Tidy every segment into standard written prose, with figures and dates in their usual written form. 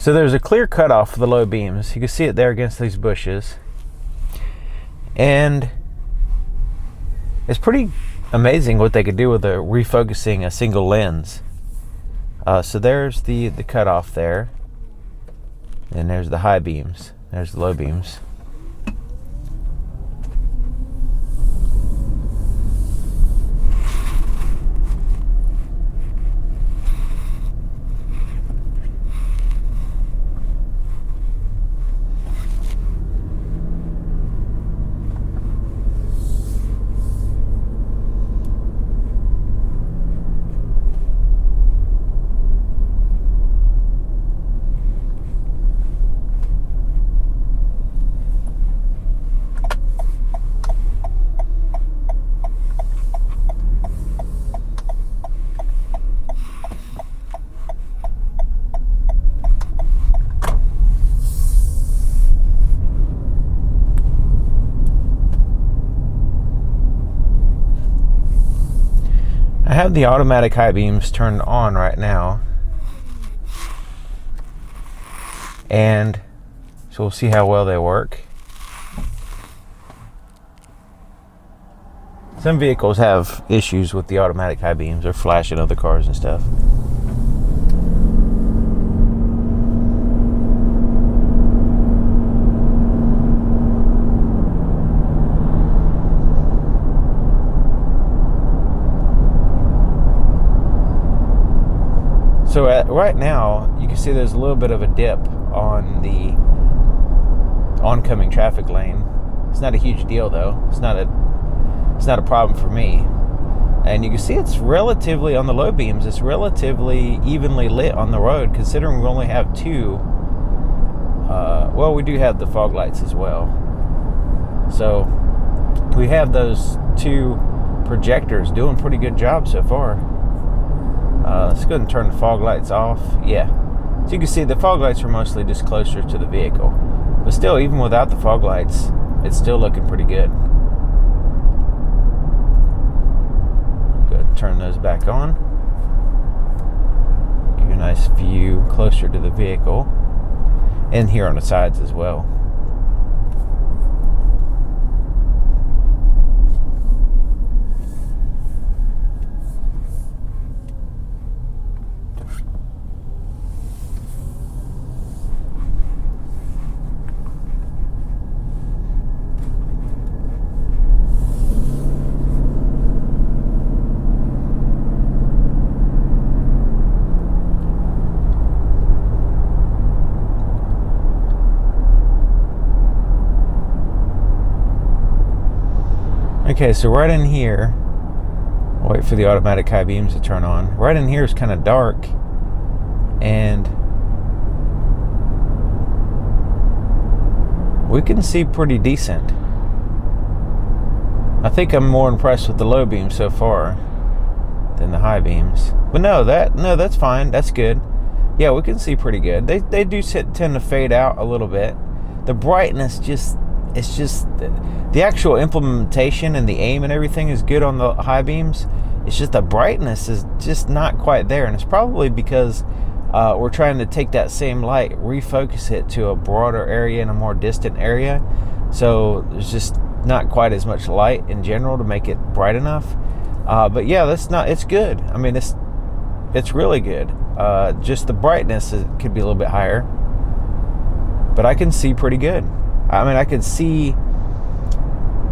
So there's a clear cutoff for the low beams. You can see it there against these bushes. And it's pretty amazing what they could do with refocusing a single lens. So there's the cutoff there. And there's the high beams. There's the low beams. I have the automatic high beams turned on right now, and so we'll see how well they work. Some vehicles have issues with the automatic high beams or flashing other cars and stuff. So right now, you can see there's a little bit of a dip on the oncoming traffic lane. It's not a huge deal though. It's not a problem for me. And you can see it's relatively, on the low beams, it's relatively evenly lit on the road, considering we only have two. Well, we do have the fog lights as well. So we have those two projectors doing a pretty good job so far. Let's go ahead and turn the fog lights off. Yeah. So you can see the fog lights are mostly just closer to the vehicle. But still, even without the fog lights, it's still looking pretty good. Go ahead and turn those back on. Give you a nice view closer to the vehicle. And here on the sides as well. Okay, so right in here, I'll wait for the automatic high beams to turn on. Right in here is kind of dark, and we can see pretty decent. I think I'm more impressed with the low beams so far than the high beams. But no, that's fine. That's good. Yeah, we can see pretty good. They do tend to fade out a little bit. The brightness it's just the actual implementation and the aim and everything is good on the high beams. It's just the brightness is just not quite there, and it's probably because we're trying to take that same light, refocus it to a broader area and a more distant area, so there's just not quite as much light in general to make it bright enough. But yeah, it's good. I mean, it's really good. Just the brightness could be a little bit higher, but I can see pretty good. I mean, I can see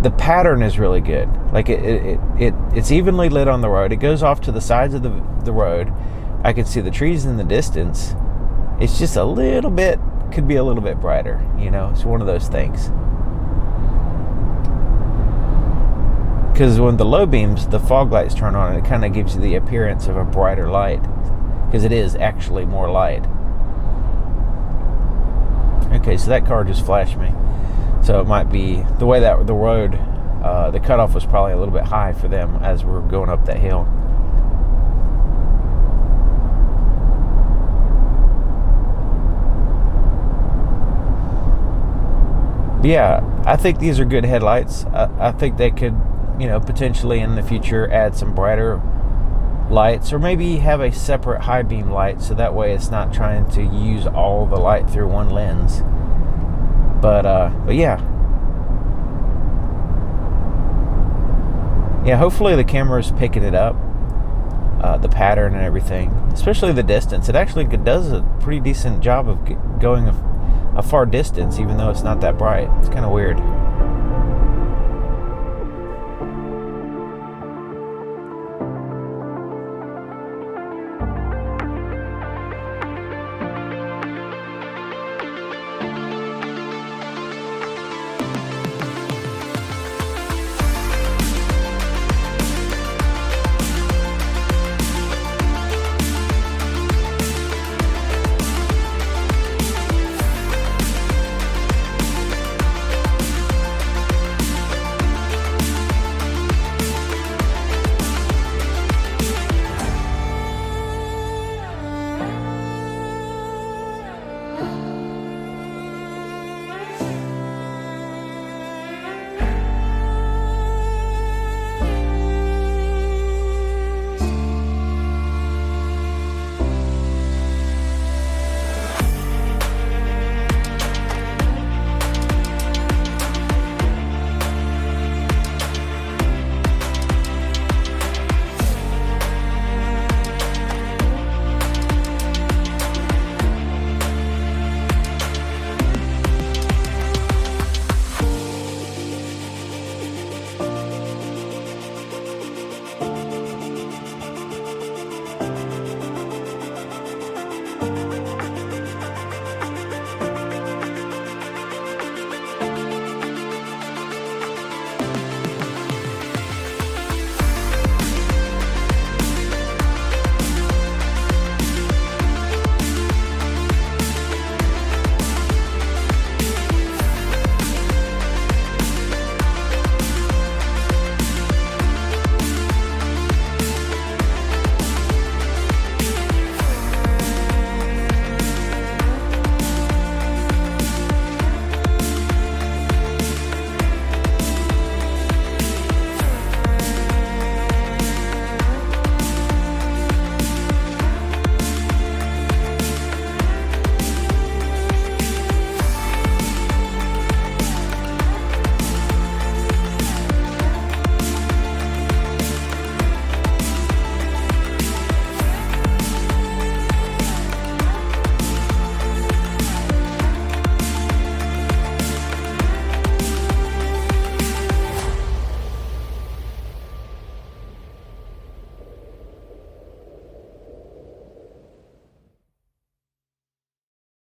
the pattern is really good. Like it's evenly lit on the road. It goes off to the sides of the road. I can see the trees in the distance. It's just could be a little bit brighter. You know, it's one of those things. Because when the low beams, the fog lights turn on, it kind of gives you the appearance of a brighter light, because it is actually more light. Okay, so that car just flashed me. So it might be the way that the road, the cutoff was probably a little bit high for them as we're going up that hill. But yeah, I think these are good headlights. I think they could, potentially in the future add some brighter lights, or maybe have a separate high beam light so that way it's not trying to use all the light through one lens. But yeah, hopefully the camera's picking it up, the pattern and everything, especially the distance. It actually does a pretty decent job of going a far distance, even though it's not that bright. It's kind of weird.